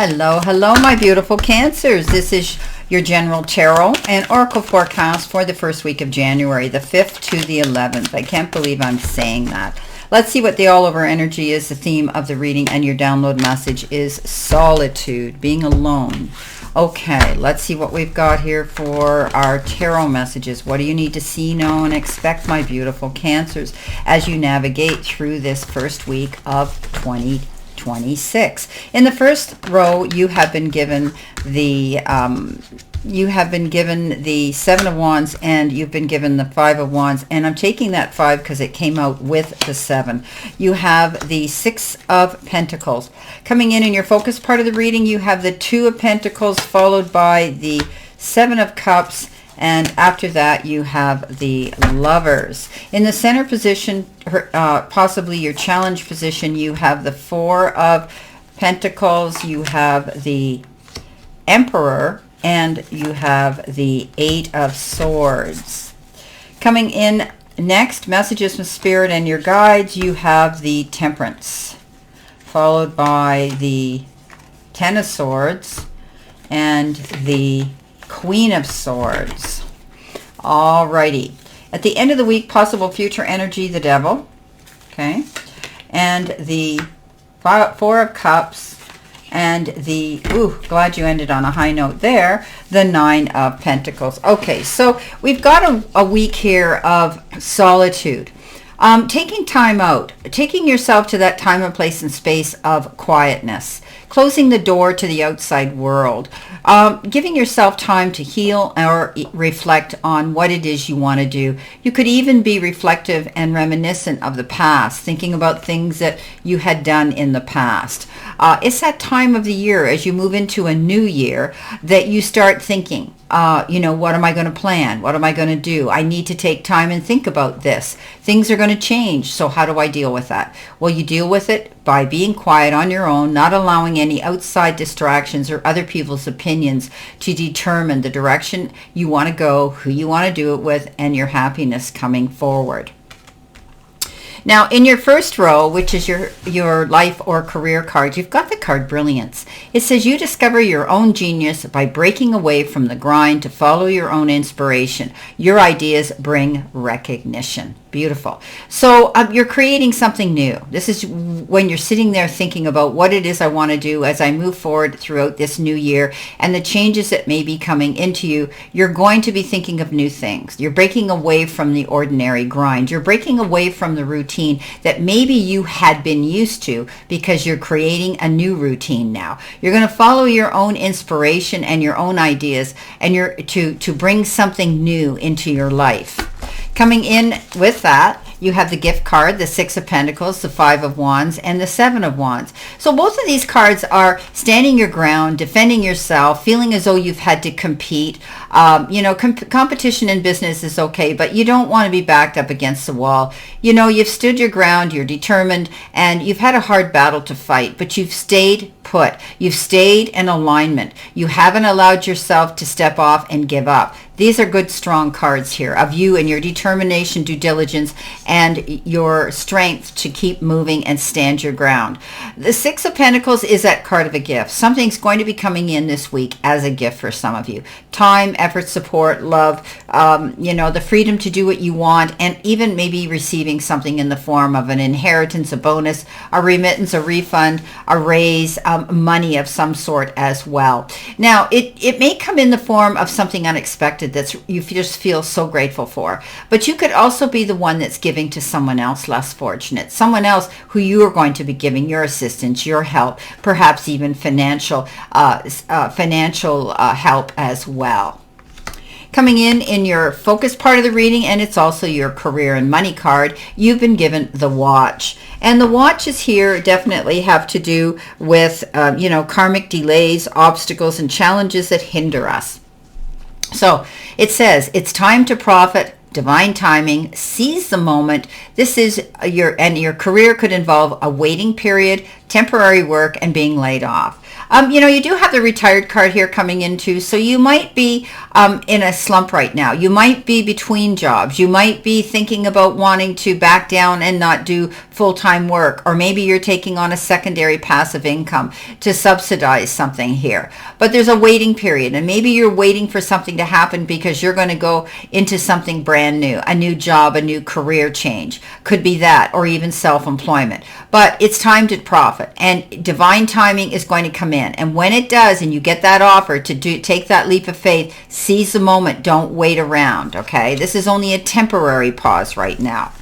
Hello, hello, my beautiful Cancers. This is your general tarot and oracle forecast for the first week of January, the 5th to the 11th. I can't believe I'm saying that. Let's see what the all-over energy is, the theme of the reading, and your download message is solitude, being alone. Okay, let's see what we've got here for our tarot messages. What do you need to see, know, and expect, my beautiful Cancers, as you navigate through this first week of 2026? In the first row, you have been given the Seven of Wands, and you've been given the Five of Wands, and I'm taking that 5 because it came out with the 7. You have the Six of Pentacles. Coming in your focus part of the reading, you have the Two of Pentacles followed by the Seven of Cups, and after that you have the Lovers. In the center position, possibly your challenge position, you have the Four of Pentacles, you have the Emperor, and you have the Eight of Swords. Coming in next, messages from Spirit and your guides, you have the Temperance, followed by the Ten of Swords and the Queen of Swords. Alrighty. At the end of the week, possible future energy, the Devil. Okay. And the Four of Cups. And the, glad you ended on a high note there, the Nine of Pentacles. Okay, so we've got a week here of solitude. Taking time out, taking yourself to that time and place and space of quietness, closing the door to the outside world, giving yourself time to heal or reflect on what it is you want to do. You could even be reflective and reminiscent of the past, thinking about things that you had done in the past. It's that time of the year as you move into a new year that you start thinking, what am I going to plan? What am I going to do? I need to take time and think about this. Things are going to change. So how do I deal with that? Well, you deal with it by being quiet on your own, not allowing any outside distractions or other people's opinions to determine the direction you want to go, who you want to do it with, and your happiness coming forward. Now, in your first row, which is your life or career card, you've got the card Brilliance. It says you discover your own genius by breaking away from the grind to follow your own inspiration. Your ideas bring recognition. Beautiful. So you're creating something new. This is when you're sitting there thinking about what it is I want to do as I move forward throughout this new year and the changes that may be coming into you. You're going to be thinking of new things. You're breaking away from the ordinary grind. You're breaking away from the routine that maybe you had been used to because you're creating a new routine now. You're going to follow your own inspiration and your own ideas, and you're to bring something new into your life. Coming in with that, you have the gift card, the Six of Pentacles, the Five of Wands, and the Seven of Wands. So both of these cards are standing your ground, defending yourself, feeling as though you've had to compete. Competition in business is okay, but you don't want to be backed up against the wall. You've stood your ground, you're determined, and you've had a hard battle to fight, but you've stayed put. You've stayed in alignment. You haven't allowed yourself to step off and give up. These are good, strong cards here of you and your determination, due diligence, and your strength to keep moving and stand your ground. The Six of Pentacles is that card of a gift. Something's going to be coming in this week as a gift for some of you. Time, effort, support, love, the freedom to do what you want, and even maybe receiving something in the form of an inheritance, a bonus, a remittance, a refund, a raise, money of some sort as well. Now, it may come in the form of something unexpected that you just feel so grateful for. But you could also be the one that's giving to someone else less fortunate, someone else who you are going to be giving your assistance, your help, perhaps even financial help as well. Coming in your focus part of the reading, and it's also your career and money card, you've been given the Watch. And the watches here definitely have to do with, karmic delays, obstacles, and challenges that hinder us. So it says it's time to profit, divine timing, seize the moment. This is your career could involve a waiting period, temporary work, and being laid off. You do have the retired card here coming in too, so you might be in a slump right now. You might be between jobs. You might be thinking about wanting to back down and not do full-time work, or maybe you're taking on a secondary passive income to subsidize something here. But there's a waiting period, and maybe you're waiting for something to happen because you're going to go into something brand new, a new job, a new career change. Could be that, or even self-employment. But it's time to profit, and divine timing is going to come in. And when it does, and you get that offer to take that leap of faith, seize the moment. Don't wait around, okay? This is only a temporary pause right now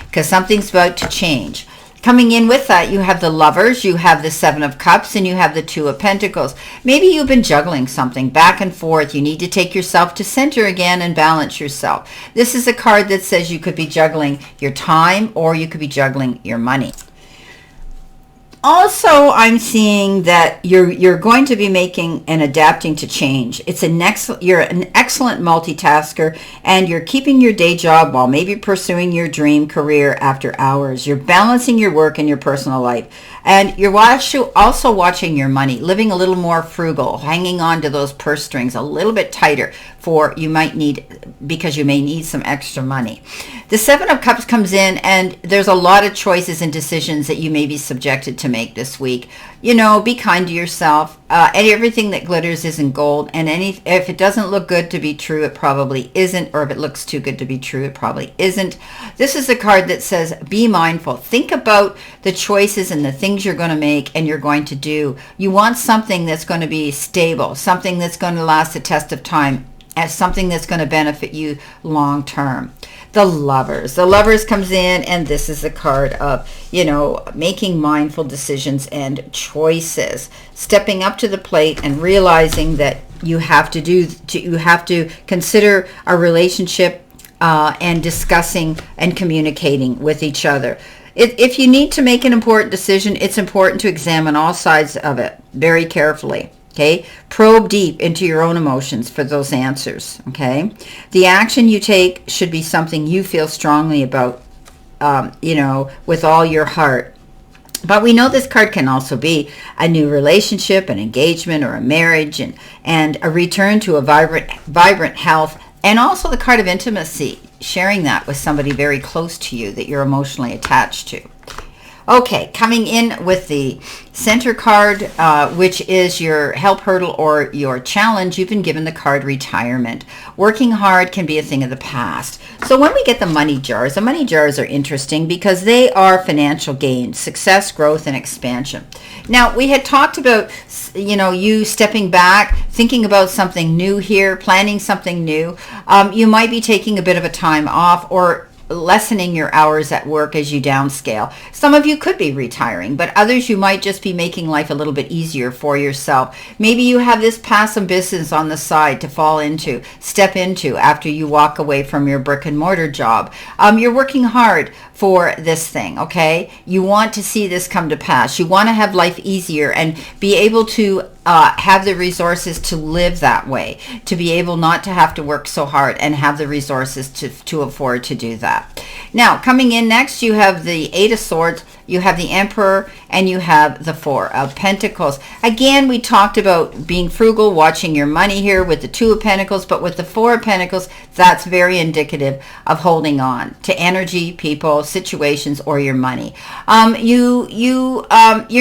because something's about to change. Coming in with that, you have the Lovers, you have the Seven of Cups, and you have the Two of Pentacles. Maybe you've been juggling something back and forth. You need to take yourself to center again and balance yourself. This is a card that says you could be juggling your time or you could be juggling your money. Also, I'm seeing that you're going to be making and adapting to change. You're an excellent multitasker, and you're keeping your day job while maybe pursuing your dream career after hours. You're balancing your work and your personal life. And you're also watching your money, living a little more frugal, hanging on to those purse strings a little bit tighter because you may need some extra money. The Seven of Cups comes in, and there's a lot of choices and decisions that you may be subjected to make this week. Be kind to yourself. And everything that glitters isn't gold. And if it doesn't look good to be true, it probably isn't. Or if it looks too good to be true, it probably isn't. This is a card that says, be mindful. Think about the choices and the things you're going to make and you're going to do. You want something that's going to be stable, something that's going to last the test of time, as something that's going to benefit you long term. The Lovers. The Lovers comes in, and this is a card of, making mindful decisions and choices, stepping up to the plate and realizing that you have to consider a relationship and discussing and communicating with each other. If you need to make an important decision, it's important to examine all sides of it very carefully. Okay, probe deep into your own emotions for those answers. Okay, the action you take should be something you feel strongly about, with all your heart. But we know this card can also be a new relationship, an engagement, or a marriage, and a return to a vibrant health, and also the card of intimacy, sharing that with somebody very close to you that you're emotionally attached to. Okay, coming in with the center card, which is your help hurdle or your challenge, you've been given the card retirement. Working hard can be a thing of the past. So when we get the money jars are interesting because they are financial gain, success, growth, and expansion. Now, we had talked about, you stepping back, thinking about something new here, planning something new. You might be taking a bit of a time off or lessening your hours at work as you downscale. Some of you could be retiring, but others you might just be making life a little bit easier for yourself. Maybe you have this passive business on the side to step into after you walk away from your brick and mortar job. You're working hard for this thing, okay? You want to see this come to pass. You want to have life easier and be able to have the resources to live that way, to be able not to have to work so hard and have the resources to afford to do that. Now, coming in next, you have the Eight of Swords, you have the Emperor, and you have the Four of Pentacles. Again, we talked about being frugal, watching your money here with the Two of Pentacles, but with the Four of Pentacles, that's very indicative of holding on to energy, people, situations, or your money. You're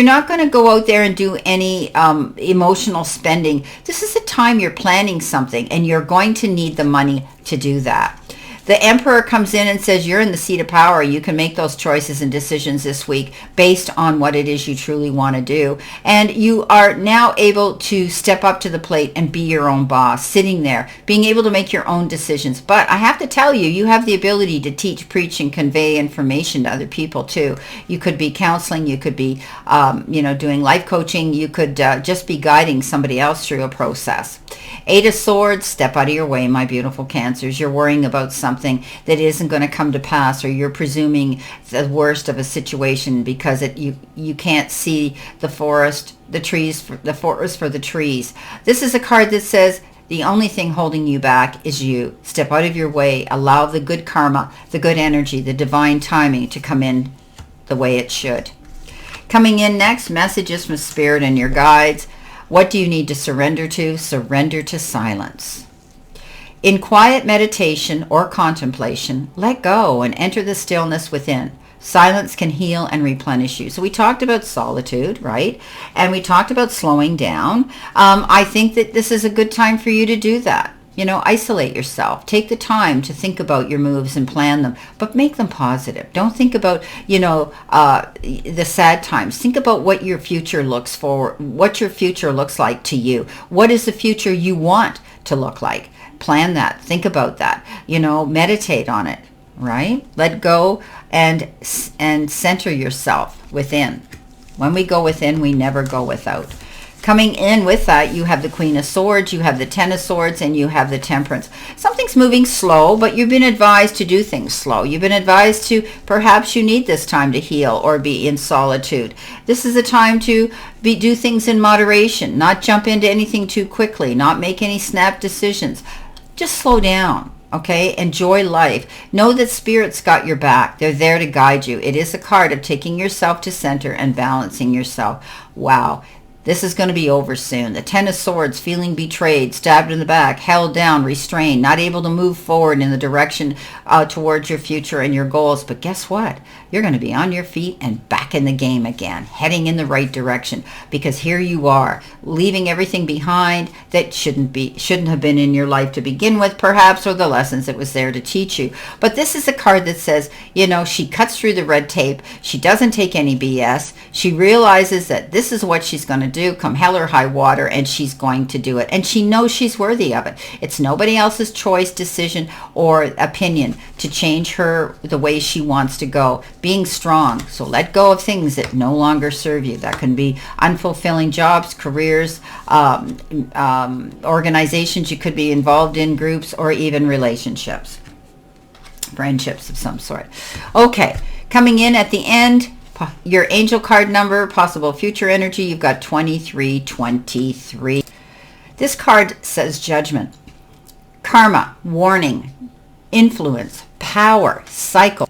not going to go out there and do any emotional spending. This is a time you're planning something, and you're going to need the money to do that. The Emperor comes in and says you're in the seat of power. You can make those choices and decisions this week based on what it is you truly want to do. And you are now able to step up to the plate and be your own boss, sitting there, being able to make your own decisions. But I have to tell you, you have the ability to teach, preach, and convey information to other people too. You could be counseling. You could be, doing life coaching. You could just be guiding somebody else through a process. Eight of Swords, step out of your way, my beautiful Cancers. You're worrying about something that isn't going to come to pass, or you're presuming the worst of a situation because you can't see the forest for the trees. This is a card that says the only thing holding you back is you. Step out of your way. Allow the good karma, the good energy, the divine timing to come in the way it should. Coming in next, messages from Spirit and your guides. What do you need to surrender to? Surrender to silence. In quiet meditation or contemplation, let go and enter the stillness within. Silence can heal and replenish you. So we talked about solitude, right? And we talked about slowing down. I think that this is a good time for you to do that. You know, isolate yourself. Take the time to think about your moves and plan them, but make them positive. Don't think about, the sad times. Think about what your future looks like to you. What is the future you want to look like? Plan that. Think about that. Meditate on it, right? Let go and center yourself within. When we go within, we never go without. Coming in with that, you have the Queen of Swords, you have the Ten of Swords, and you have the Temperance. Something's moving slow, but you've been advised to do things slow. You've been advised to, perhaps you need this time to heal or be in solitude. This is a time to do things in moderation, not jump into anything too quickly, not make any snap decisions. Just slow down. Okay, enjoy life. Know that Spirit's got your back. They're there to guide you. It is a card of taking yourself to center and balancing yourself. Wow. This is going to be over soon. The Ten of Swords, feeling betrayed, stabbed in the back, held down, restrained, not able to move forward in the direction towards your future and your goals. But guess what? You're going to be on your feet and back in the game again, heading in the right direction. Because here you are, leaving everything behind that shouldn't have been in your life to begin with, perhaps, or the lessons it was there to teach you. But this is a card that says, she cuts through the red tape. She doesn't take any BS. She realizes that this is what she's going to do come hell or high water, and she's going to do it, and she knows she's worthy of it. It's nobody else's choice, decision, or opinion to change her the way she wants to go. Being strong. So let go of things that no longer serve you. That can be unfulfilling jobs, careers, organizations you could be involved in, groups, or even relationships, friendships of some sort. Okay, coming in at the end, your angel card number, possible future energy, you've got 2323. This card says judgment, karma, warning, influence, power, cycle,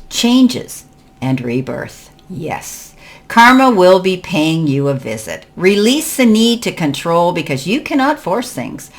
changes, and rebirth. Yes, karma will be paying you a visit. Release the need to control because you cannot force things.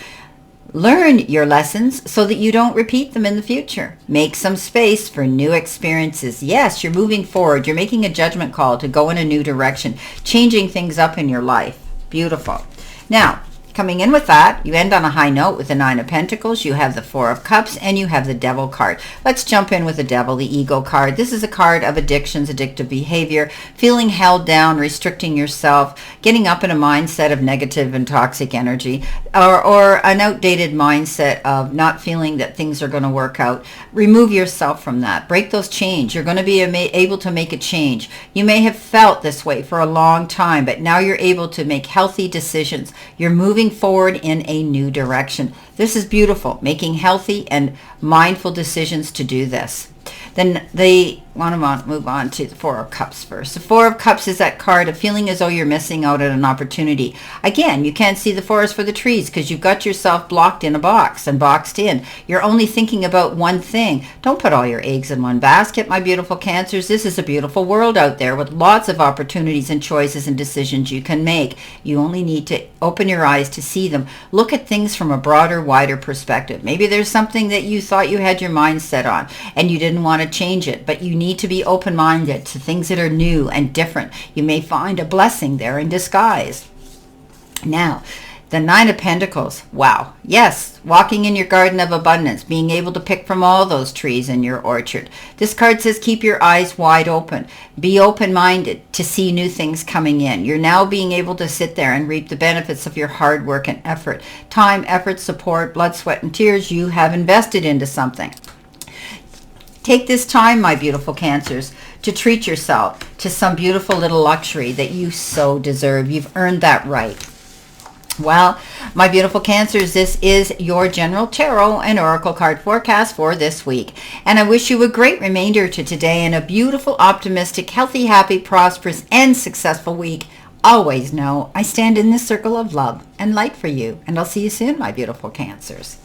Learn your lessons so that you don't repeat them in the future. Make some space for new experiences. Yes, you're moving forward. You're making a judgment call to go in a new direction, changing things up in your life. Beautiful. Now, coming in with that, you end on a high note with the Nine of Pentacles. You have the Four of Cups, and you have the Devil card. Let's jump in with the Devil, the Ego card. This is a card of addictions, addictive behavior, feeling held down, restricting yourself, getting up in a mindset of negative and toxic energy, or an outdated mindset of not feeling that things are going to work out. Remove yourself from that. Break those chains. You're going to be able to make a change. You may have felt this way for a long time, but now you're able to make healthy decisions. You're moving forward in a new direction. This is beautiful, making healthy and mindful decisions to do this. Then they want to move on to the Four of Cups first. The Four of Cups is that card of feeling as though you're missing out on an opportunity. Again, you can't see the forest for the trees because you've got yourself blocked in a box and boxed in. You're only thinking about one thing. Don't put all your eggs in one basket, my beautiful Cancers. This is a beautiful world out there with lots of opportunities and choices and decisions you can make. You only need to open your eyes to see them. Look at things from a broader, wider perspective. Maybe there's something that you thought you had your mind set on and you didn't want to change it, but you need to be open-minded to things that are new and different. You may find a blessing there in disguise. Now, the Nine of Pentacles. Wow. Yes, walking in your garden of abundance, being able to pick from all those trees in your orchard. This card says keep your eyes wide open. Be open-minded to see new things coming in. You're now being able to sit there and reap the benefits of your hard work and effort. Time, effort, support, blood, sweat, and tears you have invested into something. Take this time, my beautiful Cancers, to treat yourself to some beautiful little luxury that you so deserve. You've earned that right. Well, my beautiful Cancers, this is your general tarot and oracle card forecast for this week. And I wish you a great remainder to today and a beautiful, optimistic, healthy, happy, prosperous, and successful week. Always know I stand in this circle of love and light for you. And I'll see you soon, my beautiful Cancers.